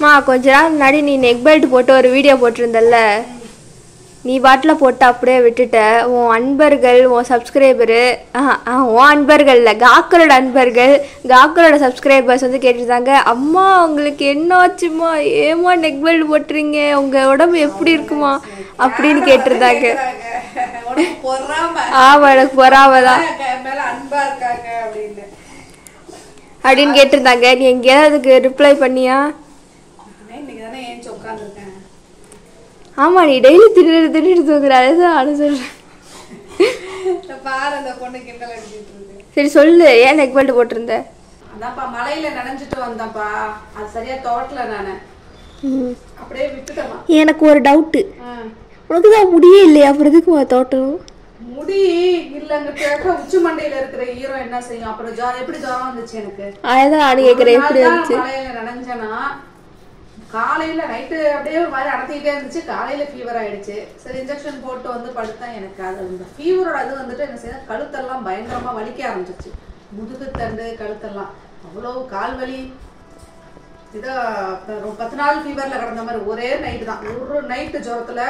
மா கொஞ்ச நாள் முன்னாடி நீ நெக் பெல்ட் போட்டு ஒரு வீடியோ போட்டிருந்தல்ல, நீ பாட்டில் போட்டு அப்படியே விட்டுட்ட. உன் அன்பர்கள், உன் சப்ஸ்கிரைபரு, உன் அன்பர்கள் இல்லை, காக்கரோட அன்பர்கள், காக்கரோட சப்ஸ்கிரைபர்ஸ் வந்து கேட்டிருந்தாங்க, அம்மா உங்களுக்கு என்ன ஆச்சுமா, ஏமா நெக் பெல்ட் போட்டுறீங்க, உங்கள் உடம்பு எப்படி இருக்குமா அப்படின்னு கேட்டிருந்தாங்க. ஆமாம், எனக்கு பொறாமதான் அப்படின்னு கேட்டிருந்தாங்க. நீ எங்கேயாவது அதுக்கு ரிப்ளை பண்ணியா? ஆமா, நீ டெய்லி திடீர் தூங்குற, அதுதான் நானும் சொல்றேன். சரி சொல்லு, ஏன் நெக் பெல்ட் போட்டிருந்த? அதான்ப்பா மலையில நனைஞ்சிட்டு வந்தப்பா, அது சரியா தோட்டல நானு அப்படியே விட்டுட்டேன். எனக்கு ஒரு டவுட்டு, உனக்கு தான் முடியே இல்லையா, அப்புறம் எதுக்கு தோட்டம்? முடி இல்லங்க, உச்சி மண்டையில இருக்கிற ஈரம் என்ன செய்யும்? அப்புறம் எப்படி ஜுரம் வந்துச்சு எனக்கு? அதான் நான் கேக்குறேன், எப்படி இருந்துச்சு? மலையில நனைஞ்சேன்னா காலையில நைட்டு அப்படியே ஒரு மாதிரி அடத்திக்கிட்டே இருந்துச்சு. காலையில ஃபீவர் ஆயிடுச்சு. சரி இன்ஜெக்ஷன் போட்டு வந்து படுத்தேன். எனக்கு அது இந்த ஃபீவரோட அது வந்துட்டு என்ன செய்ய, கழுத்தெல்லாம் பயங்கரமா வலிக்க ஆரம்பிச்சிருச்சு. முதுகு தண்டு கழுத்தெல்லாம் அவ்வளவு கால் வலி. இதோ 10 நாள் ஃபீவர்ல கிடந்த மாதிரி ஒரே நைட்டு தான், ஒரு நைட்டு ஜுரத்துல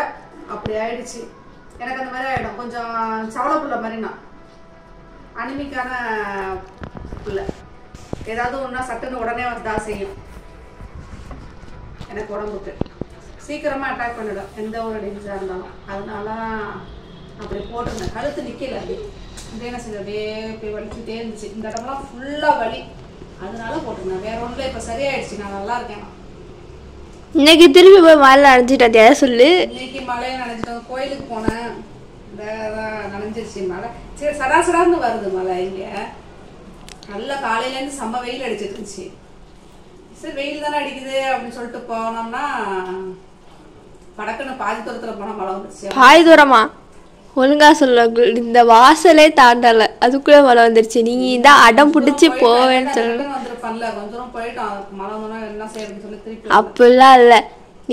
அப்படி ஆயிடுச்சு. எனக்கு அந்த மாதிரி ஆயிடும். கொஞ்சம் சவள புள்ள மாதிரினா அனிமிக்கான புள்ள, ஏதாவது ஒன்னா சட்டுன்னு உடனே வந்தா செய்யும். எனக்கு உடம்புக்கு சீக்கிரமா அட்டாக் பண்ணிடும் எந்த ஒரு டிசீஸா இருந்தாலும். அதனால அப்படி போட்டிருந்தேன். கழுத்து நிக்கல, அப்படி என்ன செய்ய, அப்படியே வலிச்சுட்டே இருந்துச்சு. இந்த இடம்லாம் ஃபுல்லா வலி, அதனால போட்டிருந்தேன். வேற ஒன்றும் இப்ப சரியாயிடுச்சு, நான் நல்லா இருக்கேன். இன்னைக்கு திரும்பி போய் மழையில நனைஞ்சிட்டா சொல்லு. இன்னைக்கு மழையில நனைஞ்சிட்டோம். கோயிலுக்கு போனேன், நனைஞ்சிருச்சு மழை. சரி சடாசடான்னு வருது மழை. இங்க நல்லா காலையில இருந்து செம்ம வெயில் அடிச்சிட்டு இருந்துச்சு. சரி வெயில் தானே அடிக்குது அப்படின்னு சொல்லிட்டு போனோம்னா படக்குன்னு பாதி தூரத்துல போனா மழை வந்துருச்சு. பாதி தூரமா? ஒழுங்கா சொல்ல, இந்த வாசலே தாண்டல அதுக்குள்ள மழை வந்துருச்சு. நீங்க தான் அடம் பிடிச்சி போவேன்னு சொல்ல வந்துருப்பல, கொஞ்ச தூரம் போயிட்டோம். மழை வந்தோம்னா என்ன செய்யறதுன்னு சொல்லி திருப்பி. அப்படிலாம் இல்லை,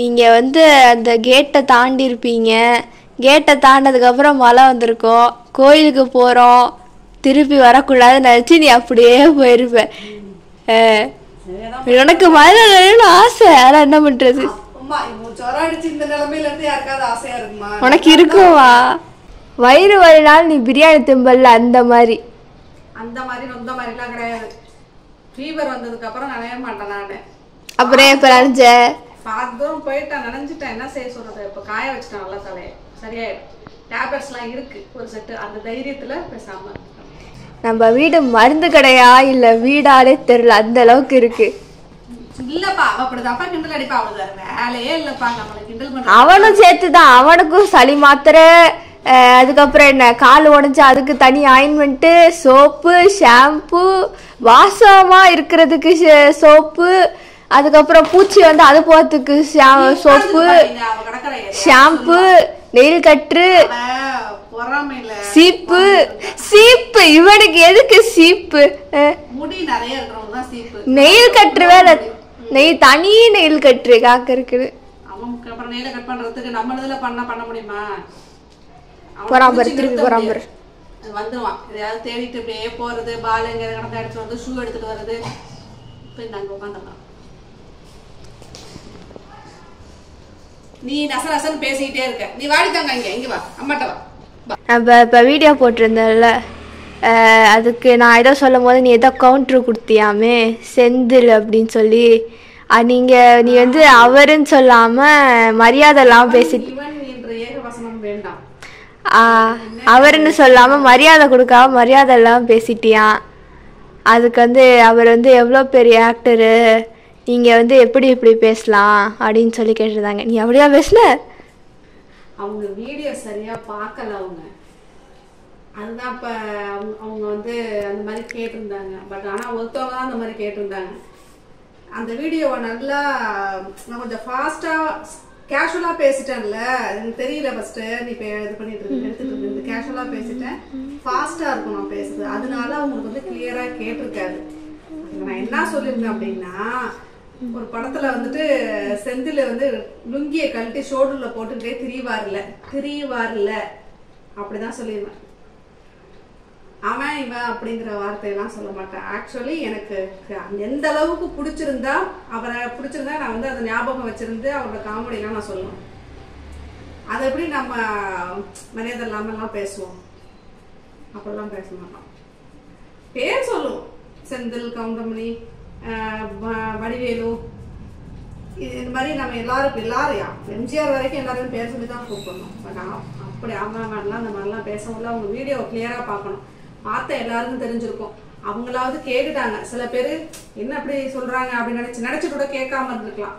நீங்க வந்து அந்த கேட்டை தாண்டி இருப்பீங்க. கேட்டை தாண்டதுக்கு அப்புறம் மழை வந்திருக்கோம், கோயிலுக்கு போறோம், திருப்பி வரக்கூடாதுன்னு நினைச்சு நீ அப்படியே போயிருப்ப. எனக்கு மழை ஆசை, ஆனா என்ன பண்றது? உனக்கு இருக்குவா? வயிறு ஒரு நாள் நீ பிரியாணி திம்பல்ல, அந்த மாதிரி. அந்த மாதிரி நொந்த மாதிரி எல்லாம் கிடையாது. ஃபீவர் வந்ததுக்கு அப்புறம் நனைய மாட்டேன் நானு. அப்புறம் இப்ப நனைஞ்ச பாதி தூரம் போயிட்டேன், நனைஞ்சிட்டேன். என்ன செய்ய சொல்றது, இப்ப காய வச்சுட்டேன் நல்லா தலையை, சரியாயிடும். டேப்லெட்ஸ் எல்லாம் இருக்கு ஒரு செட்டு, அந்த தைரியத்துல பேசாம. நம்ம வீடு மருந்து கடையா இல்ல வீடாலே தெரியல, அந்த அளவுக்கு இருக்கு. இல்லப்பா அப்படிதாப்பா கிண்டல் அடிப்பா, அவ்வளவு வேலையே இல்லப்பா நம்மள கிண்டல் பண்ற. அவனும் சேர்த்துதான், அவனுக்கும் சளி மாத்திரை, அதுக்கப்புறம் என்ன கால் உடைஞ்சு அதுக்கு தனி ஆயின்மெண்ட், சோப்பு, ஷாம்பு, வாசமா இருக்கிறதுக்கு சோப்பு, அதுக்கப்புறம் பூச்சி வந்து அது போறதுக்கு சோப்பு, ஷாம்பு, நெயில் கட்ரு, சீப்பு. சீப்பு இவனுக்கு எதுக்கு சீப்பு? முடி நிறைய இருக்கிறவங்க தான் சீப்பு. நெயில் கட்ரு வேற, நெயில் தனி நெயில் கட்ரு காக்க இருக்குது. அவன் அப்புறம் நெயில கட் பண்றதுக்கு நம்ம இதுல பண்ண முடியுமா? பொறாம்பர் திருப்பி பொறாம்பர் வந்துருவான். எதையாவது தேடிட்டு அப்படியே போறது, பால் எங்க கடந்த எடுத்து வந்து ஷூ எடுத்துட்டு வருது. போய் நாங்க உட்காந்துடலாம். நீ நசனசன்னு பேசிக்கிட்டே இருக்க. நீ வாடித்தாங்க, இங்க வா, அம்மாட்ட வா. நம்ம இப்போ வீடியோ போட்டிருந்தேன்ல, அதுக்கு நான் ஏதோ சொல்லும் போது நீ ஏதோ கவுண்ட்ரு கொடுத்தியாமே, செந்தில் அப்படின்னு சொல்லி. நீ வந்து அவருன்னு சொல்லாம மரியாதை எல்லாம் பேசிட்டு, அவருன்னு சொல்லாம மரியாதை கொடுக்காம மரியாதை எல்லாம் பேசிட்டியான். அதுக்கு வந்து அவர் வந்து எவ்வளோ பெரிய ஆக்டரு, நீங்க வந்து எப்படி இப்படி பேசலாம் அப்படின்னு சொல்லி கேட்டிருந்தாங்க. நீ அப்படியா பேசல? அவங்க வீடியோ சரியா பார்க்கல அவங்க, அதுதான் இப்ப அவங்க வந்து அந்த மாதிரி கேட்டிருந்தாங்க. பட் ஆனா ஒருத்தவங்க தான் அந்த மாதிரி கேட்டிருந்தாங்க. அந்த வீடியோவை நல்லா நான் கொஞ்சம் ஃபாஸ்டா கேஷுவலா பேசிட்டேன்ல, எனக்கு தெரியல ஃபர்ஸ்ட் நீ இது பண்ணிட்டு இருக்கு எடுத்துட்டு இருக்கு, கேஷுவலா பேசிட்டேன், ஃபாஸ்டா இருக்கும் நான் பேசுறது, அதனால அவங்களுக்கு வந்து கிளியரா கேட்டிருக்காது. நான் என்ன சொல்லியிருந்தேன் அப்படின்னா, ஒரு படத்துல வந்துட்டு செந்தில வந்து லுங்கியை கழட்டி ஷோல்டர்ல போட்டுட்டே திரிவார்ல அப்படிதான் சொல்லிடுவேன். அவன் இவன் அப்படிங்கிற வார்த்தையெல்லாம் சொல்ல மாட்டேன். ஆக்சுவலி எனக்கு எந்த அளவுக்கு பிடிச்சிருந்தா அவரை பிடிச்சிருந்தா நான் வந்து அதை ஞாபகம் வச்சிருந்து அவரோட காமெடிலாம் நான் சொல்லுவேன். அதை எப்படி நம்ம மரியாதை இல்லாமலாம் பேசுவோம்? அப்படிலாம் பேச மாட்டோம். பேர் சொல்லுவோம். செந்தில், கவுண்டமணி, வடிவேலு, இந்த மாதிரி நம்ம எல்லாரும் எம்ஜிஆர் வரைக்கும் எல்லாரும் பேர் சொல்லி தான் கூப்பிடணும். பட் அப்படி அவங்கலாம் அந்த மாதிரிலாம் பேசவுள்ள அவங்க வீடியோ கிளியரா பார்க்கணும். பார்த்தா எல்லாருக்கும் தெரிஞ்சிருக்கும். அவங்களாவது கேட்டுட்டாங்க. சில பேர் என்ன அப்படி சொல்றாங்க அப்படின்னு நினைச்சு கூட கேட்காம இருந்திருக்கலாம்.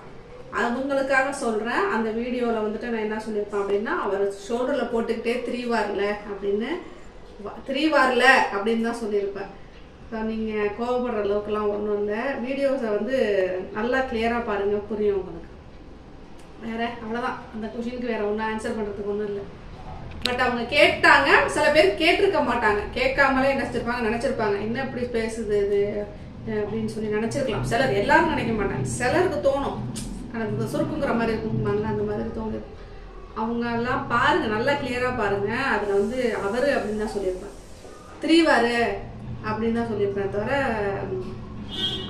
அவங்களுக்காக சொல்றேன். அந்த வீடியோல வந்துட்டு நான் என்ன சொல்லியிருப்பேன் அப்படின்னா, அவர் ஷோல்டர்ல போட்டுக்கிட்டே 3 வாரல அப்படின்னு 3 வாரல அப்படின்னு தான் சொல்லியிருப்பேன். நீங்க கோவப்படுற அளவுக்குலாம் ஒன்றும் இல்லை. வீடியோஸை வந்து நல்லா கிளியரா பாருங்க, புரியும் உங்களுக்கு. வேற அவ்வளவுதான். அந்த கொஸ்டினுக்கு வேற ஒன்றும் ஆன்சர் பண்றதுக்கு ஒன்றும் இல்லை. பட் அவங்க கேட்டாங்க. சில பேர் கேட்டிருக்க மாட்டாங்க. கேட்காமலே நினைச்சிருப்பாங்க என்ன இப்படி பேசுது இது அப்படின்னு சொல்லி நினைச்சிருக்கலாம். சிலர் எல்லாரும் நினைக்க மாட்டாங்க. சிலருக்கு தோணும் எனக்கு சுருக்குங்கிற மாதிரி இருக்குமாங்களா, அந்த மாதிரி தோணுது. அவங்க எல்லாம் பாருங்க, நல்லா கிளியரா பாருங்க. அதுல வந்து அவரு அப்படின்னு தான் சொல்லியிருப்பேன். 3 வாரு அப்படின்னு தான் சொல்லியிருப்பேன், தவிர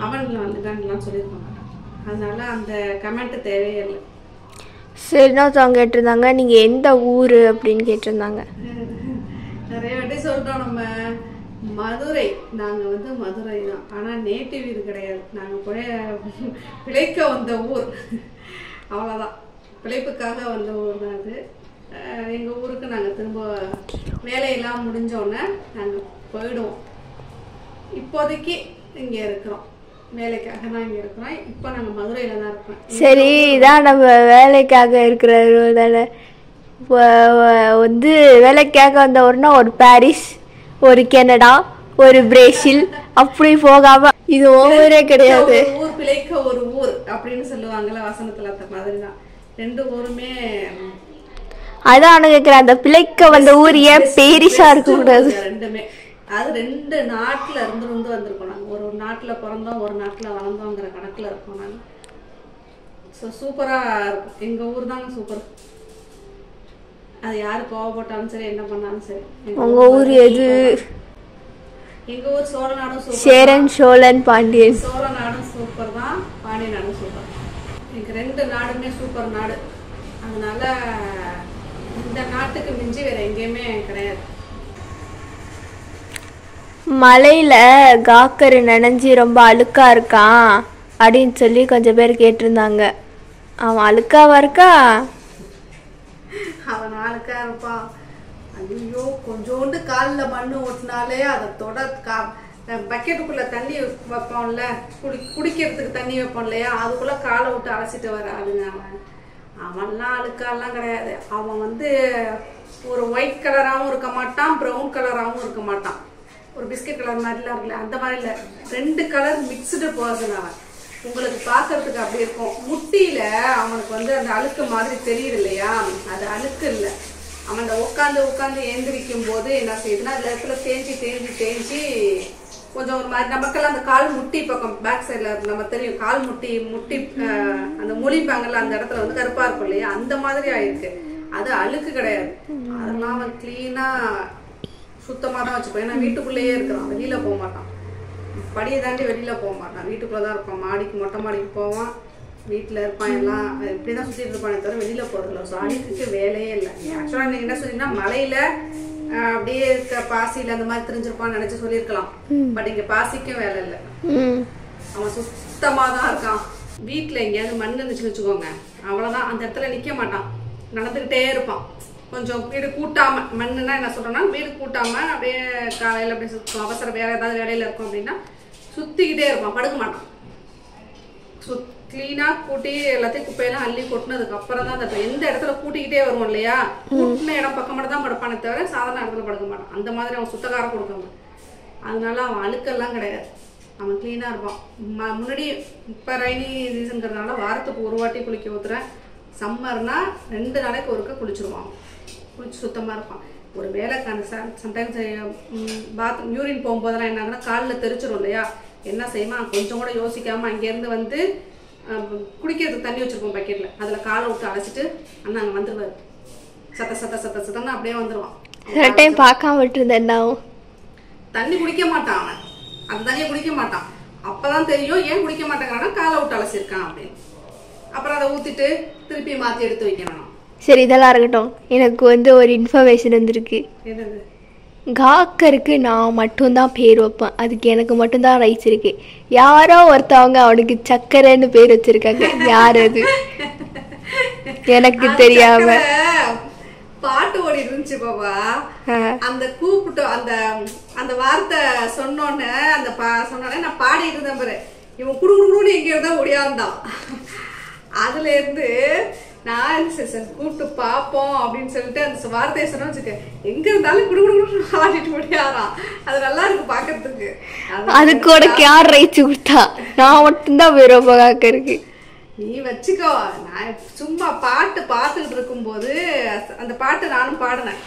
அவன்லாம் சொல்லியிருக்க மாட்டான். அதனால அந்த கமெண்ட் தேவையே இல்லை. சரிண்ணா அவங்க கேட்டிருந்தாங்க நீங்கள் எந்த ஊர் அப்படின்னு கேட்டிருந்தாங்க. நிறைய வாட்டி சொல்லிட்டோம் நம்ம. மதுரை. நாங்கள் வந்து மதுரை தான். ஆனால் நேட்டிவ் இது கிடையாது. நாங்கள் பிழைக்க வந்த ஊர், அவ்வளோதான். பிழைப்புக்காக வந்த ஊர் தான் அது. எங்கள் ஊருக்கு நாங்கள் திரும்ப வேலையெல்லாம் முடிஞ்சோடனே நாங்கள் போயிடுவோம். இப்போதைக்கு இங்கே இருக்கிறோம், வேலைக்காக தான் இங்கே இருக்கிறோம். இப்போ நாங்கள் மதுரையில் தான் இருக்கோம். சரி, இதான் நம்ம வேலைக்காக இருக்கிற தானே. வந்து வேலைக்காக வந்தவர்னா ஒரு பாரிஸ், ஒரு கனடா, ஒரு பிரேசில், அப்படி போகாம இது ஒவ்வொரே கிடையாது. ஊர் பிழைக்க ஒரு ஊர் அப்படின்னு சொல்லுவாங்கல்ல வசனத்துல, அந்த மாதிரி தான் 2 ஊருமே. அதான் கேட்கிறேன், அந்த பிழைக்க வந்த ஊர் ஏன் பேரிஸா இருக்க கூடாது? ரெண்டுமே அது 2 நாட்டுல இருந்து வந்திருக்கோம் நாங்க. ஒரு நாட்டுல பிறந்தோம், ஒரு நாட்டுல வளர்ந்தோங்கிற கணக்குல இருக்கோம் நாங்க. சூப்பரா இருக்கும். எங்க ஊர் தாங்க சூப்பர். அது யாரு கோவப்பட்டாலும் சரி, என்ன பண்ணாலும் சரி. உங்க ஊர் எது? எங்க ஊர் சோழநாடும் சூப்பர். சேரன், சோழன், பாண்டியன். சோழநாடும் சூப்பர் தான், பாண்டிய நாடும் சூப்பர். எங்க 2 நாடுமே சூப்பர் நாடு. அதனால இந்த நாட்டுக்கு மிஞ்சி வேற எங்கேயுமே கிடையாது. மலையில காக்கரு நனைஞ்சி ரொம்ப அழுக்கா இருக்கான் அப்படின்னு சொல்லி கொஞ்சம் பேர் கேட்டிருந்தாங்க. அவன் அழுக்காவா இருக்கா? அவன் அழுக்கா இருப்பான். ஐயோ, கொஞ்சோண்டு காலில் மண்ணு ஓட்டினாலே அதை பக்கெட்டுக்குள்ள தண்ணி வைப்போம்ல, குடிக்கிறதுக்கு தண்ணி வைப்போம் இல்லையா, அதுக்குள்ள காலை விட்டு அலசிட்டு வராதுங்க. அவன்லாம் அழுக்காலாம் கிடையாது. அவன் வந்து ஒரு ஒயிட் கலராகவும் இருக்க மாட்டான், ப்ரௌன் கலராகவும் இருக்க மாட்டான். ஒரு பிஸ்கட் கலர் மாதிரிலாம் இருக்குல்ல, அந்த மாதிரி இல்லை. 2 கலர் மிக்ஸ்டு பர்சன் அவன். உங்களுக்கு பார்க்கறதுக்கு அப்படி இருக்கும். முட்டியில அவனுக்கு வந்து அந்த அழுக்கு மாதிரி தெரியுது இல்லையா, அது அழுக்கு இல்லை. அவன் அந்த உட்காந்து ஏந்திரிக்கும் போது என்ன செய்யுதுன்னா, அந்த இடத்துல தேஞ்சி கொஞ்சம் ஒரு மாதிரி நமக்கெல்லாம் அந்த கால் முட்டி பக்கம் பேக் சைட்ல நம்ம தெரியும், கால் முட்டி அந்த மொழிப்பாங்கல்ல, அந்த இடத்துல வந்து கருப்பா இருக்கும் இல்லையா, அந்த மாதிரி ஆயிருக்கு. அது அழுக்கு கிடையாது. அதெல்லாம் அவன் கிளீனா சுத்தமா தான் வச்சுப்போம். ஏன்னா வீட்டுக்குள்ளேயே இருக்கிறான், வெளியில போக மாட்டான். படியை தாண்டி வெளியில போக மாட்டான், வீட்டுக்குள்ளதான் இருப்பான். மொட்டை மாடிக்கு போவான், வீட்டுல இருப்பான், எல்லாம் இப்படிதான் சுத்திட்டு இருப்பானே தவிர வெளியில போறதில்ல. ஸோ அழுக்குக்கு வேலையே இல்லை. ஆக்சுவலா நீங்க என்ன சொன்னீங்கன்னா, மலையில அப்படியே இருக்க பாசியில அந்த மாதிரி தெரிஞ்சிருப்பான்னு நினைச்சு சொல்லியிருக்கலாம். பட் இங்க பாசிக்கும் வேலை இல்லை. அவன் சுத்தமா தான் இருக்கான். வீட்டுல எங்கேயாவது மண் இருந்துச்சுன்னு வச்சுக்கோங்க, அவ்வளவுதான். அந்த இடத்துல நிக்க மாட்டான், நடந்துகிட்டே இருப்பான். கொஞ்சம் வீடு கூட்டாம, மண்ணுன்னா என்ன சொல்றேன்னா வீடு கூட்டாம அப்படியே காலையில அப்படியே சுத்தம், அவசர வேற ஏதாவது வேலையில இருக்கும் அப்படின்னா சுத்திக்கிட்டே இருப்பான், படுக்க மாட்டான். கிளீனா கூட்டி எல்லாத்தையும் குப்பையெல்லாம் அள்ளி கொட்டினதுக்கு அப்புறம் தான் அந்த எந்த இடத்துல கூட்டிக்கிட்டே வருவோம் இல்லையா, கூட்டின இடம் பக்கம் மட்டும் தான் படுப்பானே தவிர சாதாரண இடத்துல படுக்க மாட்டான். அந்த மாதிரி அவன் சுத்தக்காரம் கொடுக்காம. அதனால அவன் அழுக்கெல்லாம் கிடையாது, அவன் கிளீனா இருப்பான். முன்னாடி இப்ப ரைனி சீசன்கிறதுனால வாரத்துக்கு 1 வாட்டி குளிக்க ஊத்துறேன். சம்மர்னா 2 நாளைக்கு ஒருக்க குளிச்சிருவான். குளிச்சு சுத்தமா இருப்பான். ஒரு வேலை சம்டைம்ஸ் பாத்ரூம் யூரின் போகும்போதெல்லாம் என்ன ஆகுதுன்னா காலில் தெரிச்சிடும் இல்லையா, என்ன செய்யுமா, கொஞ்சம் கூட யோசிக்காம அங்கேருந்து வந்து குடிக்கிறதுக்கு தண்ணி வச்சிருப்போம் பக்கெட்ல, அதுல காலை விட்டு அழைச்சிட்டு அண்ணா அங்கே வந்துருவாரு. சத்தம்னு அப்படியே வந்துருவான். பார்க்காம விட்டுருந்தேன். தண்ணி குடிக்க மாட்டான் அவன், அந்த தண்ணியை குடிக்க மாட்டான். அப்பதான் தெரியும் ஏன் குடிக்க மாட்டேங்கிறான்னா காலை விட்டு அலசிருக்கான் அப்படின்னு. அப்புறம் அதை ஊத்திட்டு திருப்பி மாத்தி எடுத்து வைக்கணும். சரி, இதெல்லாம் இருக்கட்டும். எனக்கு வந்து ஒரு இன்ஃபர்மேஷன் வந்திருக்கு. என்னது? காக்கருக்கு நான் மட்டும்தான் பேர் வைப்பேன், அதுக்கு எனக்கு மட்டும்தான் ரைட்ஸ் இருக்கு. யாரோ ஒருத்தவங்க அவனுக்கு சக்கரைன்னு பேர் வச்சிருக்காங்க. யார் அது? எனக்கு தெரியாம பாட்டு ஓடி இருந்துச்சு பாபா. அந்த கூப்பிட்டு அந்த அந்த வார்த்தை சொன்னோன்னு அந்த சொன்னோடனே நான் பாடிட்டு இருந்தேன் பாரு, இவன் குடுகுடுன்னு எங்க இருந்தா ஓடியாந்தான். அதுல இருந்து நான் கூப்பிட்டு பாப்போம் அப்படின்னு சொல்லிட்டு அந்த வார்த்தையை சொன்னா வச்சுக்க, எங்க இருந்தாலும் குடுகுடுன்னு ஆடிட்டு ஓடியாராம். அது நல்லா இருக்கு பாக்கிறதுக்கு. அதுக்கு உனக்கு யார் ரைட்ஸ் கொடுத்தா? நான் மட்டும்தான் பேர் வைப்பேன் காக்கருக்கு. நீ வச்சுக்கோ. நான் சும்மா பாட்டு பார்த்துக்கிட்டு இருக்கும்போது அந்த பாட்டு நானும் பாடினேன்,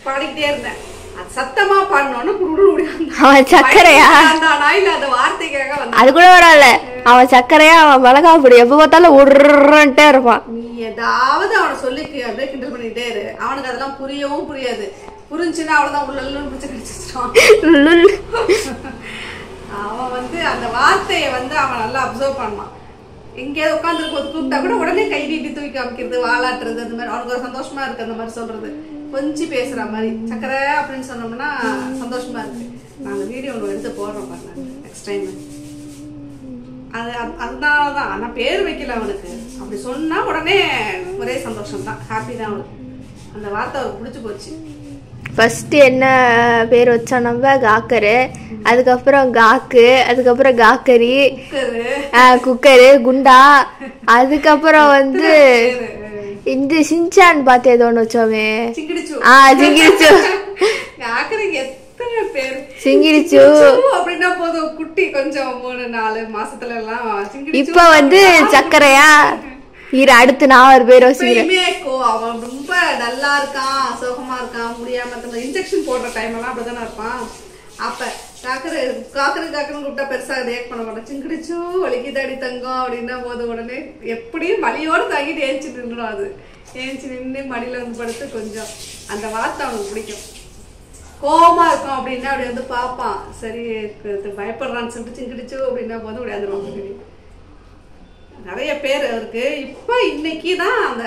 பாடிக்கிட்டே இருந்தேன். அது சத்தமா பாடணும்னு அவன் சக்கரையா இல்ல அந்த வார்த்தைக்காக அது கூட வரல. அவன் சக்கரையா, அவன் மிளகா பொடி எப்ப பார்த்தாலும் உருட்டே இருப்பான். நீ ஏதாவது அவனை சொல்லி அப்படியே கிண்டல் பண்ணிட்டே இரு. அவனுக்கு அதெல்லாம் புரியவும் புரியாது. புரிஞ்சுன்னா அவ்வளவுதான் உள்ள பிடிச்சு கிடைச்சிட்டான். அவன் வந்து அந்த வார்த்தையை வந்து அவன் நல்லா அப்சர்வ் பண்ணான். எங்கேயாவது உட்காந்துருக்கும் கூப்பிட்டா கூட உடனே கை நீட்டி தூக்கி காமிக்கிறது, வாலாட்டுறது, அந்த மாதிரி அவனுக்கு ஒரு சந்தோஷமா இருக்கு. அந்த மாதிரி சொல்றது கொஞ்சம் பேசுற மாதிரி சக்கரை அப்படின்னு சொன்னோம்னா சந்தோஷமா இருக்கு. நான் அந்த வீடியோ ஒன்று எடுத்து போடுறோம் பாருங்க நெக்ஸ்ட் டைம். அதனாலதான் ஆனா பேர் வைக்கல அவனுக்கு. அப்படி சொன்னா உடனே ஒரே சந்தோஷம் தான், ஹாப்பி தான் அவனுக்கு. அந்த வார்த்தை அவருக்கு பிடிச்சு போச்சு. ஃபர்ஸ்ட் என்ன பேர் வச்சோம் நம்ம? காக்கரு, அதுக்கப்புறம் காக்கு, அதுக்கப்புறம் காக்கரி, குக்கரு, குண்டா, அதுக்கப்புறம் வந்து இந்த சின்சான் பார்த்து ஏதோ ஒன்று வச்சோமே, சிங்கிடிச்சு. சிங்கிடிச்சு அப்படின்னா போதும், குட்டி கொஞ்சம் 3-4 மாசத்துல எல்லாம். இப்ப வந்து சக்கரையா அடுத்து நான் ஒரு பேர் வச்சுக்கிறேன். அவன் ரொம்ப நல்லா இருக்கான், சோகமா இருக்கான், முடியாம இன்ஜெக்ஷன் போடுற டைம் எல்லாம் அப்படிதானே இருப்பான். அப்ப காக்கன்னு கூப்பிட்டா பெருசா ரியாக்ட் பண்ண மாட்டான். சிங்கிடிச்சு வலிக்குதாடி தங்கம் அப்படின்னா போது உடனே எப்படியும் வலியோட தாங்கிட்டு ஏஞ்சி நின்றுடும். அது ஏஞ்சி நின்று மடியில வந்து படுத்து கொஞ்சம் அந்த வார்த்தை அவனுக்கு பிடிக்கும். கோபமா இருக்கும் அப்படின்னா அப்படி வந்து பாப்பான். சரி பயப்படுறான்னு சொல்லிட்டு சிங்கிடிச்சு அப்படின்னா போது அப்படி அந்த நிறைய பேர் இருக்கு. இப்ப இன்னைக்குதான் அந்த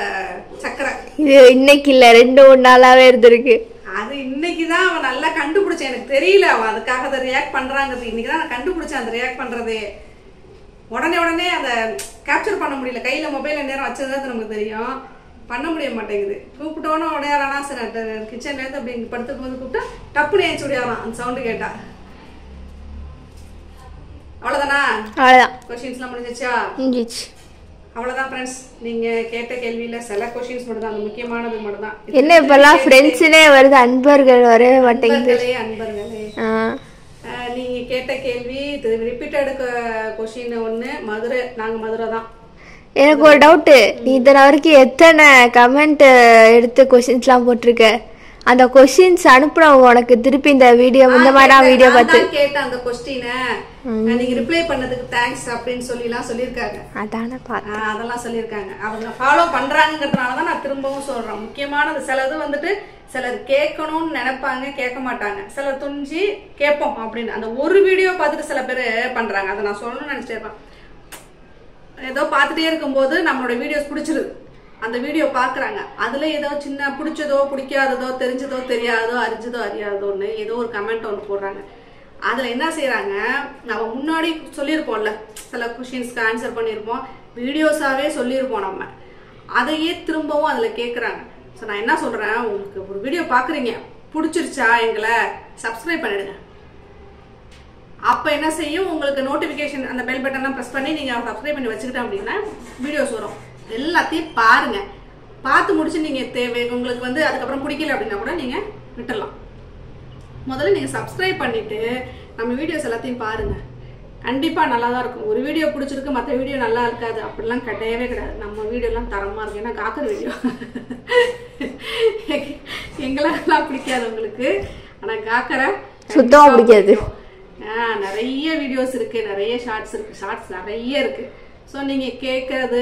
சக்கரை, இது இன்னைக்கு இல்ல 2-3 நாளாவே இருந்திருக்கு. அது இன்னைக்குதான் அவன் நல்லா கண்டுபிடிச்சான். எனக்கு தெரியல அவன் அதுக்காக அதை ரியாக்ட் பண்றாங்கிறது. இன்னைக்குதான் நான் கண்டுபிடிச்சேன் அந்த ரியாக்ட் பண்றதே. உடனே அதை கேப்சர் பண்ண முடியல. கையில மொபைல நேரம் வச்சதுதான் நமக்கு தெரியும், பண்ண முடிய மாட்டேங்குது. கூப்பிட்டோன்னு உடையாரானா சரி கிச்சன்ல இருந்து அப்படி படுத்துக்கும் போது கூப்பிட்டா டப்புனு ஏஞ்சி உடையாரான் அந்த சவுண்டு கேட்டா. அவ்வளவுதானா? அவ்வளவுதான். கொஸ்டின்ஸ்லாம் முடிஞ்சிச்சா? முடிஞ்சிச்சு. அவ்வளவுதான் ஃப்ரெண்ட்ஸ். நீங்க கேட்ட கேள்வியில சில கொஸ்டின்ஸ் மட்டும் தான், அந்த முக்கியமானது மட்டும் தான். என்ன இப்பெல்லாம் ஃப்ரெண்ட்ஸ்னே வருது, அன்பர்கள் வரவே மாட்டேங்குது. அன்பர்களே நீங்க கேட்ட கேள்வி ரிப்பீட்டட் கொஸ்டின் ஒண்ணு. மதுரை, நாங்க மதுரை தான். எனக்கு ஒரு டவுட்டு, நீ இதன வரைக்கும் எத்தனை கமெண்ட் எடுத்து கொஸ்டின்ஸ்லாம் போட்டிருக்க? அந்த கொஸ்டின்ஸ் அனுப்புறவங்க உனக்கு திருப்பி இந்த வீடியோ இந்த மாதிரி வீடியோ பார்த்து கேட்ட அந்த கொஸ்டினை நீங்க ரிப்ளை பண்ணதுக்கு தேங்க்ஸ் அப்படின்னு சொல்லிலாம் சொல்லியிருக்காங்க. அதான பார்த்தேன், அதெல்லாம் சொல்லியிருக்காங்க. அவங்க ஃபாலோ பண்றாங்கிறதுனால தான் நான் திரும்பவும் சொல்றேன். முக்கியமானது சிலது வந்துட்டு சிலர் கேட்கணும்னு நினைப்பாங்க, கேட்க மாட்டாங்க. சிலர் துணிஞ்சு கேட்போம் அப்படின்னு அந்த ஒரு வீடியோ பார்த்துட்டு சில பேர் பண்றாங்க. அதை நான் சொல்லணும்னு நினைச்சிருப்பேன். ஏதோ பார்த்துட்டே இருக்கும்போது நம்மளோட வீடியோஸ் பிடிச்சிருது, அந்த வீடியோ பாக்குறாங்க, அதுல ஏதோ சின்ன பிடிச்சதோ பிடிக்காததோ தெரிஞ்சதோ தெரியாதோ அறிஞ்சதோ அறியாதோன்னு ஏதோ ஒரு கமெண்ட் ஒன்று போடுறாங்க. அதுல என்ன செய்யறாங்க, நம்ம முன்னாடி சொல்லியிருப்போம்ல, சில கொஸ்டின்ஸ்க்கு ஆன்சர் பண்ணியிருப்போம், வீடியோஸாவே சொல்லியிருப்போம், நம்ம அதையே திரும்பவும் அதுல கேட்கறாங்க. ஸோ நான் என்ன சொல்றேன், உங்களுக்கு ஒரு வீடியோ பாக்குறீங்க, பிடிச்சிருச்சா எங்களை சப்ஸ்கிரைப் பண்ணிடுங்க. அப்ப என்ன செய்யும், உங்களுக்கு நோட்டிபிகேஷன் அந்த பெல் பட்டன்லாம் ப்ரெஸ் பண்ணி நீங்க சப்ஸ்கிரைப் பண்ணி வச்சுக்கிட்டோம் அப்படின்னா வீடியோஸ் வரும். எல்லாத்தையும் பாருங்க, பார்த்து முடிச்சு நீங்க தேவை உங்களுக்கு வந்து அதுக்கப்புறம் பிடிக்கல அப்படின்னா கூட நீங்க விட்டுடலாம். முதல்ல நீங்க சப்ஸ்கிரைப் பண்ணிட்டு நம்ம வீடியோஸ் எல்லாத்தையும் பாருங்க, கண்டிப்பா நல்லா தான் இருக்கும். ஒரு வீடியோ பிடிச்சிருக்கு மற்ற வீடியோ நல்லா இருக்காது அப்படிலாம் கிடையவே கிடையாது. நம்ம வீடியோ எல்லாம் தரமா இருக்கு. ஏன்னா காக்கர் வீடியோ எங்களெல்லாம் பிடிக்காது உங்களுக்கு, ஆனா காக்கரை சுத்தமா பிடிக்காது. நிறைய வீடியோஸ் இருக்கு, நிறைய ஷார்ட்ஸ் இருக்கு, ஷார்ட்ஸ் நிறைய இருக்கு. ஸோ நீங்கள் கேட்கறது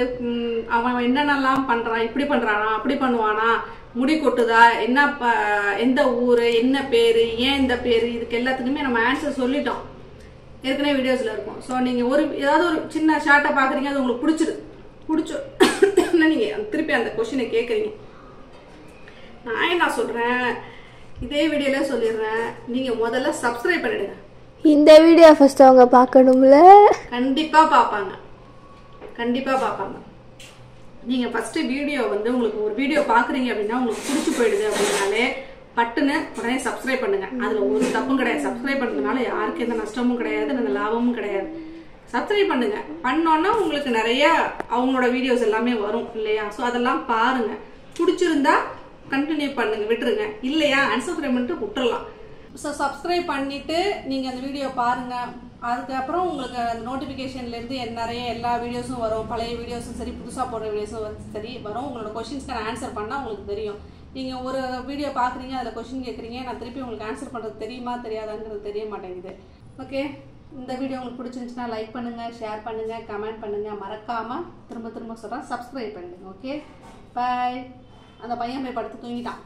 அவன் என்னென்னலாம் பண்ணுறான், இப்படி பண்ணுறானா, அப்படி பண்ணுவானா, முடி கொட்டுதா, என்ன எந்த ஊர், என்ன பேர், ஏன் இந்த பேர், இதுக்கு எல்லாத்துக்குமே நம்ம ஆன்சர் சொல்லிட்டோம், ஏற்கனவே வீடியோஸில் இருக்கும். ஸோ நீங்கள் ஏதாவது ஒரு சின்ன ஷார்ட்டை பார்க்குறீங்க, அது உங்களுக்கு பிடிச்சிருன்னா நீங்கள் திருப்பி அந்த கொஷினை கேட்குறீங்க. நான் என்ன சொல்கிறேன், இதே வீடியோல சொல்லிடுறேன், நீங்கள் முதல்ல சப்ஸ்கிரைப் பண்ணிடுங்க. இந்த வீடியோ ஃபர்ஸ்ட் அவங்க பார்க்கணும்ல. கண்டிப்பாக பார்ப்பாங்க, கண்டிப்பாக பார்ப்பாங்க. நீங்கள் ஃபஸ்ட்டு வீடியோ உங்களுக்கு ஒரு வீடியோ பார்க்குறீங்க அப்படின்னா உங்களுக்கு பிடிச்சி போயிடுது அப்படின்னாலே பட்டுன்னு உடனே சப்ஸ்கிரைப் பண்ணுங்க. அதில் ஒரு தப்பும் கிடையாது. சப்ஸ்கிரைப் பண்ணுறதுனால யாருக்கு எந்த நஷ்டமும் கிடையாது, எந்த லாபமும் கிடையாது. சப்ஸ்கிரைப் பண்ணுங்க. பண்ணோன்னா உங்களுக்கு நிறைய அவங்களோட வீடியோஸ் எல்லாமே வரும் இல்லையா? ஸோ அதெல்லாம் பாருங்க. பிடிச்சிருந்தா கண்டினியூ பண்ணுங்க, விட்டுருங்க. இல்லையா அன்சப்ஸ்கிரைப் பண்ணிட்டு விட்டுறலாம். ஸோ சப்ஸ்கிரைப் பண்ணிட்டு நீங்கள் அந்த வீடியோ பாருங்க. அதுக்கப்புறம் உங்களுக்கு அந்த நோட்டிஃபிகேஷன்லேருந்து நிறைய எல்லா வீடியோஸும் வரும். பழைய வீடியோஸும் சரி, புதுசாக போடுற வீடியோஸும் சரி வரும். உங்களோட கொஷின்ஸ்க்கு ஆன்சர் பண்ணால் உங்களுக்கு தெரியும். நீங்கள் ஒரு வீடியோ பார்க்குறீங்க, அதில் கொஷின் கேட்குறீங்க, நான் திருப்பி உங்களுக்கு ஆன்சர் பண்ணுறது தெரியுமா தெரியாதாங்கிறது தெரிய மாட்டேங்குது. ஓகே, இந்த வீடியோ உங்களுக்கு பிடிச்சிருந்துச்சுன்னா லைக் பண்ணுங்கள், ஷேர் பண்ணுங்கள், கமெண்ட் பண்ணுங்கள். மறக்காமல் திரும்ப திரும்ப சொல்கிறேன், சப்ஸ்கிரைப் பண்ணுங்கள். ஓகே, பாய். அந்த பையன் போய் படுத்து தூங்கிட்டான்.